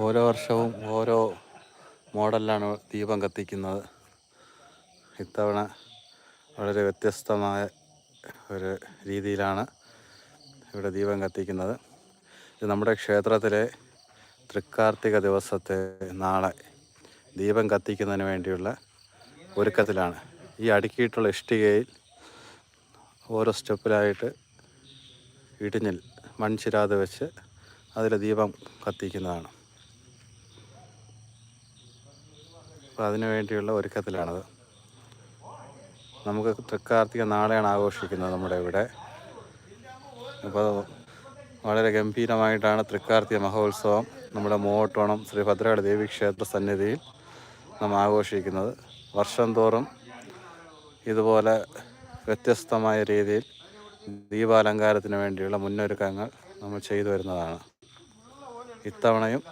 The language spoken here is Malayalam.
ഓരോ വർഷവും ഓരോ മോഡലിലാണ് ദീപം കത്തിക്കുന്നത്. ഇത്തവണ വളരെ വ്യത്യസ്തമായ ഒരു രീതിയിലാണ് ഇവിടെ ദീപം കത്തിക്കുന്നത്. ഇത് നമ്മുടെ ക്ഷേത്രത്തിലെ തൃക്കാർത്തിക ദിവസത്തെ നാളെ ദീപം കത്തിക്കുന്നതിന് വേണ്ടിയുള്ള ഒരുക്കത്തിലാണ്. ഈ അടുക്കിയിട്ടുള്ള ഇഷ്ടികയിൽ ഓരോ സ്റ്റെപ്പിലായിട്ട് ഇടിഞ്ഞിൽ മൺചിരാത് വെച്ച് അതിൽ ദീപം കത്തിക്കുന്നതാണ്. അപ്പോൾ അതിനു വേണ്ടിയുള്ള ഒരുക്കത്തിലാണത്. നമുക്ക് തൃക്കാർത്തിക നാളെയാണ് ആഘോഷിക്കുന്നത് നമ്മുടെ ഇവിടെ. അപ്പോൾ വളരെ ഗംഭീരമായിട്ടാണ് തൃക്കാർത്തിക മഹോത്സവം നമ്മുടെ മൂവോട്ടോണം ശ്രീ ഭദ്രകാളി ദേവി ക്ഷേത്ര സന്നിധിയിൽ നമ്മൾ ആഘോഷിക്കുന്നത്. വർഷം തോറും ഇതുപോലെ വ്യത്യസ്തമായ രീതിയിൽ ദീപാലങ്കാരത്തിന് വേണ്ടിയുള്ള മുന്നൊരുക്കങ്ങൾ നമ്മൾ ചെയ്തു വരുന്നതാണ്. ഇത്തവണയും